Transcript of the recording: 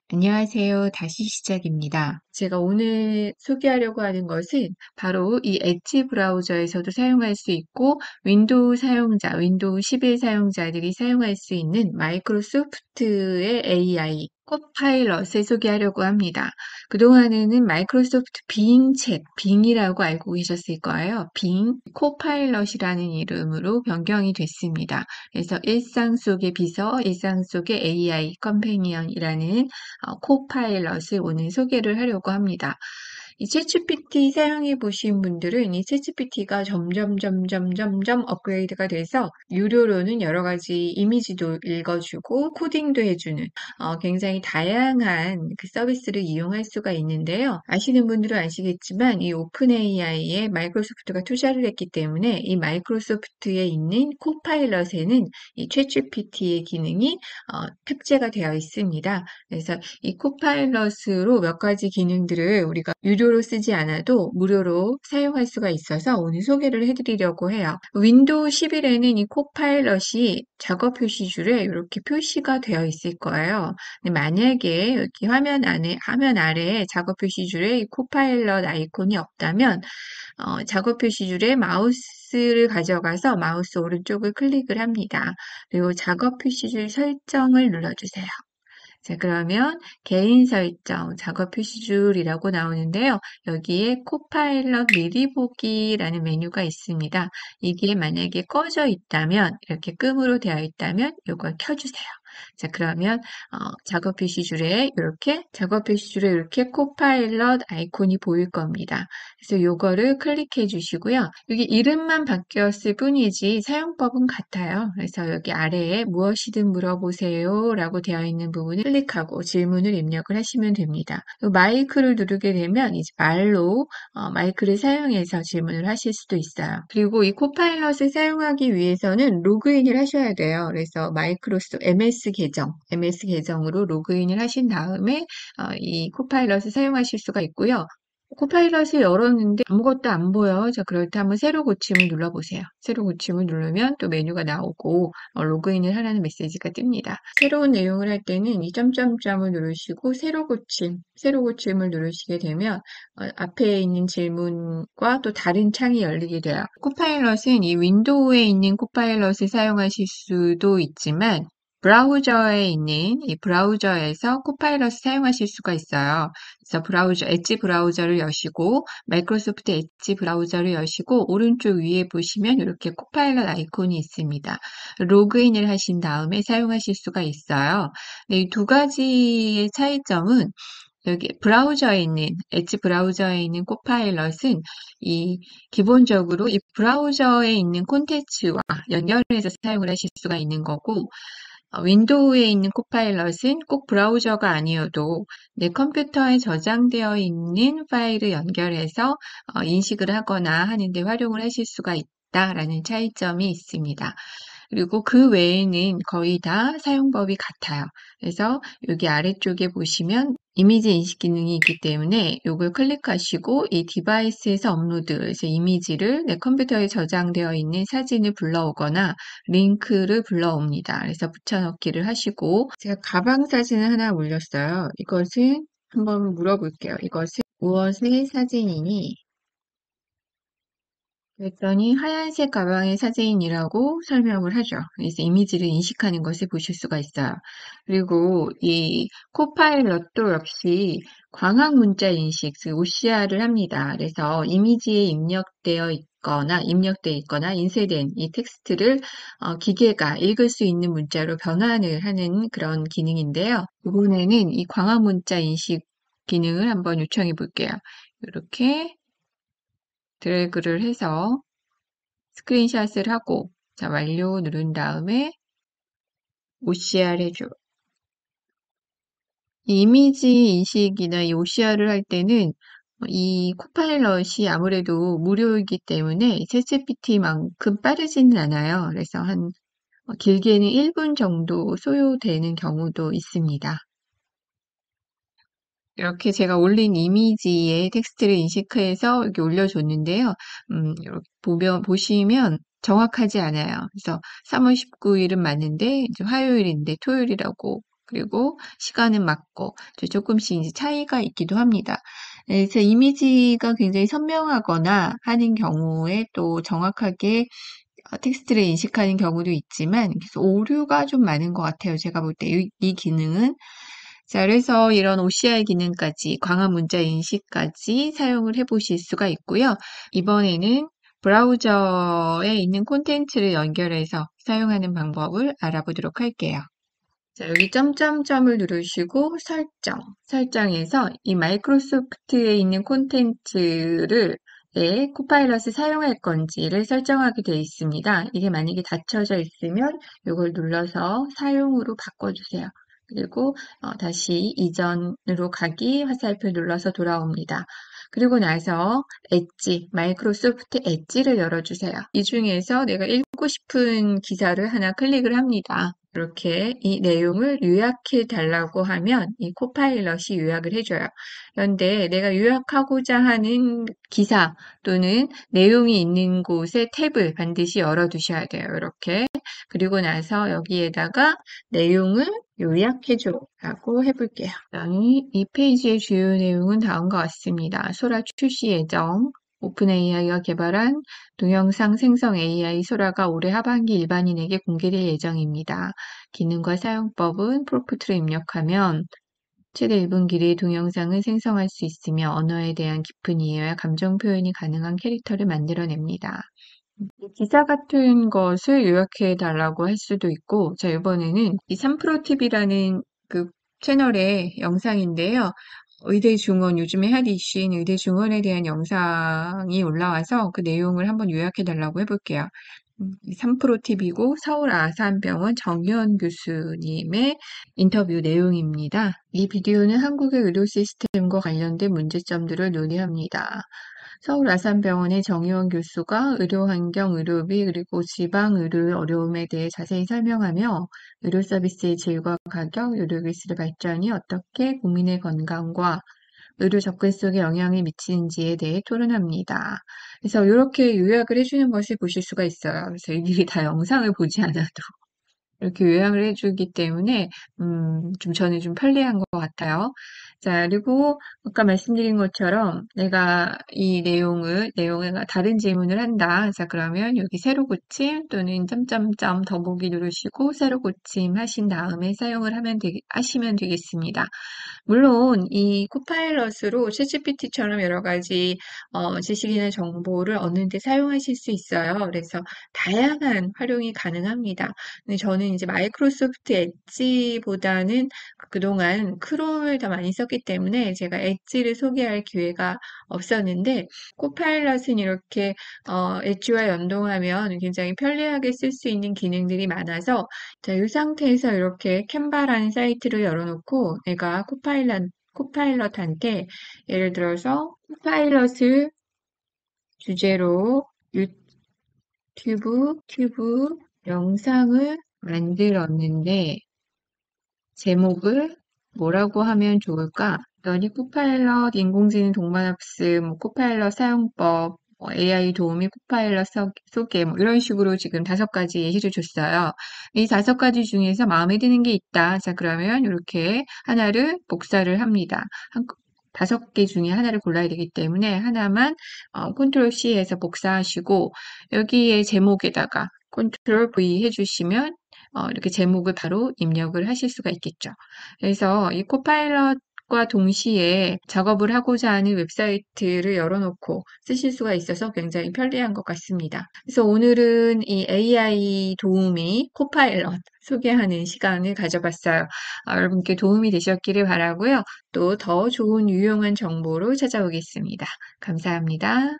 안녕하세요. 다시 시작입니다. 제가 오늘 소개하려고 하는 것은 바로 이 엣지 브라우저에서도 사용할 수 있고 윈도우 사용자, 윈도우 11 사용자들이 사용할 수 있는 마이크로소프트의 AI 코파일럿을 소개하려고 합니다. 그동안에는 마이크로소프트 빙 챗, 빙이라고 알고 계셨을 거예요. 빙 코파일럿이라는 이름으로 변경이 됐습니다. 그래서 일상 속의 비서, 일상 속의 AI 컴패니언이라는 코파일럿을 오늘 소개를 하려고 합니다. 이 챗GPT 사용해 보신 분들은 이 챗GPT가 점점 업그레이드가 돼서 유료로는 여러 가지 이미지도 읽어주고 코딩도 해주는 굉장히 다양한 그 서비스를 이용할 수가 있는데요. 아시는 분들은 아시겠지만 이 오픈 AI에 마이크로소프트가 투자를 했기 때문에 이 마이크로소프트에 있는 코파일럿에는 이 챗GPT의 기능이 탑재가 되어 있습니다. 그래서 이 코파일럿으로 몇 가지 기능들을 우리가 유료로 쓰지 않아도 무료로 사용할 수가 있어서 오늘 소개를 해드리려고 해요. 윈도우 11에는 이 코파일럿이 작업 표시줄에 이렇게 표시가 되어 있을 거예요. 근데 만약에 여기 화면 아래에 작업 표시줄에 이 코파일럿 아이콘이 없다면 작업 표시줄에 마우스를 가져가서 마우스 오른쪽을 클릭을 합니다. 그리고 작업 표시줄 설정을 눌러주세요. 자, 그러면 개인 설정, 작업 표시줄이라고 나오는데요. 여기에 코파일럿 미리 보기라는 메뉴가 있습니다. 이게 만약에 꺼져 있다면, 이렇게 끔으로 되어 있다면 이걸 켜주세요. 자, 그러면 작업 표시줄에 이렇게 코파일럿 아이콘이 보일 겁니다. 그래서 요거를 클릭해 주시고요. 여기 이름만 바뀌었을 뿐이지 사용법은 같아요. 그래서 여기 아래에 무엇이든 물어보세요 라고 되어 있는 부분을 클릭하고 질문을 입력을 하시면 됩니다. 마이크를 누르게 되면 이제 말로 마이크를 사용해서 질문을 하실 수도 있어요. 그리고 이 코파일럿을 사용하기 위해서는 로그인을 하셔야 돼요. 그래서 MS 계정으로 로그인을 하신 다음에 이 코파일럿을 사용하실 수가 있고요. 코파일럿을 열었는데 아무것도 안 보여. 자, 그럴 때 한번 새로 고침을 눌러보세요. 새로 고침을 누르면 또 메뉴가 나오고 로그인을 하라는 메시지가 뜹니다. 새로운 내용을 할 때는 이 점점점을 누르시고 새로 고침을 누르시게 되면 앞에 있는 질문과 또 다른 창이 열리게 돼요. 코파일럿은 이 윈도우에 있는 코파일럿을 사용하실 수도 있지만 브라우저에 있는 이 브라우저에서 코파일럿을 사용하실 수가 있어요. 그래서 엣지 브라우저를 여시고 마이크로소프트 엣지 브라우저를 여시고 오른쪽 위에 보시면 이렇게 코파일럿 아이콘이 있습니다. 로그인을 하신 다음에 사용하실 수가 있어요. 네, 이 두 가지의 차이점은 여기 엣지 브라우저에 있는 코파일럿은 기본적으로 이 브라우저에 있는 콘텐츠와 연결해서 사용을 하실 수가 있는 거고, 윈도우에 있는 코파일럿은 꼭 브라우저가 아니어도 내 컴퓨터에 저장되어 있는 파일을 연결해서 인식을 하거나 하는 데 활용을 하실 수가 있다라는 차이점이 있습니다. 그리고 그 외에는 거의 다 사용법이 같아요. 그래서 여기 아래쪽에 보시면 이미지 인식 기능이 있기 때문에 이걸 클릭하시고 이 디바이스에서 업로드, 그래서 이미지를 내 컴퓨터에 저장되어 있는 사진을 불러오거나 링크를 불러옵니다. 그래서 붙여넣기를 하시고 제가 가방 사진을 하나 올렸어요. 이것은 한번 물어볼게요. 이것은 무엇의 사진이니? 그랬더니 하얀색 가방의 사진이라고 설명을 하죠. 그래서 이미지를 인식하는 것을 보실 수가 있어요. 그리고 이 코파일럿도 역시 광학 문자 인식, 즉 OCR을 합니다. 그래서 이미지에 입력되어 있거나 인쇄된 이 텍스트를 기계가 읽을 수 있는 문자로 변환을 하는 그런 기능인데요. 이번에는 이 광학 문자 인식 기능을 한번 요청해 볼게요. 이렇게 드래그를 해서 스크린샷을 하고 자 완료 누른 다음에 OCR 해줘. 이 이미지 인식이나 이 OCR을 할 때는 이 코파일럿이 아무래도 무료이기 때문에 챗GPT만큼 빠르지는 않아요. 그래서 길게는 1분 정도 소요되는 경우도 있습니다. 이렇게 제가 올린 이미지의 텍스트를 인식해서 이렇게 올려줬는데요. 이렇게 보시면 정확하지 않아요. 그래서 3월 19일은 맞는데 이제 화요일인데 토요일이라고 그리고 시간은 맞고 조금씩 이제 차이가 있기도 합니다. 그래서 이미지가 굉장히 선명하거나 하는 경우에 또 정확하게 텍스트를 인식하는 경우도 있지만 그래서 오류가 좀 많은 것 같아요. 제가 볼 때 이 기능은. 자, 그래서 이런 OCR 기능까지 광학 문자 인식까지 사용을 해보실 수가 있고요. 이번에는 브라우저에 있는 콘텐츠를 연결해서 사용하는 방법을 알아보도록 할게요. 자, 여기 점점점을 누르시고 설정에서 이 마이크로소프트에 있는 콘텐츠를 코파일럿을 사용할 건지를 설정하게 되어 있습니다. 이게 만약에 닫혀져 있으면 이걸 눌러서 사용으로 바꿔주세요. 그리고 다시 이전으로 가기 화살표 눌러서 돌아옵니다. 그리고 나서 마이크로소프트 엣지를 열어주세요. 이 중에서 내가 읽고 싶은 기사를 하나 클릭을 합니다. 이렇게 이 내용을 요약해 달라고 하면 이 코파일럿이 요약을 해줘요. 그런데 내가 요약하고자 하는 기사 또는 내용이 있는 곳에 탭을 반드시 열어두셔야 돼요. 이렇게. 그리고 나서 여기에다가 내용을 요약해줘라고 해볼게요. 이 페이지의 주요 내용은 다음과 같습니다. 소라 출시 예정, 오픈AI가 개발한 동영상 생성 AI 소라가 올해 하반기 일반인에게 공개될 예정입니다. 기능과 사용법은 프롬프트를 입력하면 최대 1분 길이의 동영상을 생성할 수 있으며 언어에 대한 깊은 이해와 감정 표현이 가능한 캐릭터를 만들어냅니다. 기사 같은 것을 요약해 달라고 할 수도 있고, 자, 이번에는 이 3프로TV라는 그 채널의 영상인데요. 의대 중원, 요즘에 핫 이슈인 의대 중원에 대한 영상이 올라와서 그 내용을 한번 요약해 달라고 해볼게요. 3프로TV고 서울 아산병원 정유원 교수님의 인터뷰 내용입니다. 이 비디오는 한국의 의료 시스템과 관련된 문제점들을 논의합니다. 서울 아산병원의 정유원 교수가 의료환경, 의료비, 그리고 지방의료의 어려움에 대해 자세히 설명하며 의료 서비스의 질과 가격, 의료기술의 발전이 어떻게 국민의 건강과 의료 접근성에 영향을 미치는지에 대해 토론합니다. 그래서 이렇게 요약을 해주는 것을 보실 수가 있어요. 그래서 일일이 다 영상을 보지 않아도 이렇게 요약을 해주기 때문에 좀 저는 좀 편리한 것 같아요. 자, 그리고 아까 말씀드린 것처럼 내가 이 내용을 다른 질문을 한다. 자, 그러면 여기 새로 고침 또는 점점점 더보기 누르시고 새로 고침 하신 다음에 사용을 하시면 되겠습니다. 물론 이 코파일럿으로 챗GPT처럼 여러 가지 지식이나 정보를 얻는 데 사용하실 수 있어요. 그래서 다양한 활용이 가능합니다. 근데 저는 이제 마이크로소프트 엣지보다는 그동안 크롬을 더 많이 썼기 때문에 제가 엣지를 소개할 기회가 없었는데 코파일럿은 이렇게 엣지와 연동하면 굉장히 편리하게 쓸 수 있는 기능들이 많아서 자, 이 상태에서 이렇게 캔바라는 사이트를 열어놓고 내가 코파일럿한테 예를 들어서 코파일럿을 주제로 튜브 영상을 만들었는데 제목을 뭐라고 하면 좋을까? 너니 코파일럿, 인공지능 동반학습, 코파일럿 사용법, AI 도우미 코파일럿 소개, 이런 식으로 지금 5가지 예시를 줬어요. 이 5가지 중에서 마음에 드는 게 있다. 자, 그러면 이렇게 하나를 복사를 합니다. 5개 중에 하나를 골라야 되기 때문에 하나만 컨트롤 C에서 복사하시고 여기에 제목에다가 컨트롤 V 해주시면 이렇게 제목을 바로 입력을 하실 수가 있겠죠. 그래서 이 코파일럿과 동시에 작업을 하고자 하는 웹사이트를 열어놓고 쓰실 수가 있어서 굉장히 편리한 것 같습니다. 그래서 오늘은 이 AI 도우미 코파일럿 소개하는 시간을 가져봤어요. 여러분께 도움이 되셨기를 바라고요. 또 더 좋은 유용한 정보로 찾아오겠습니다. 감사합니다.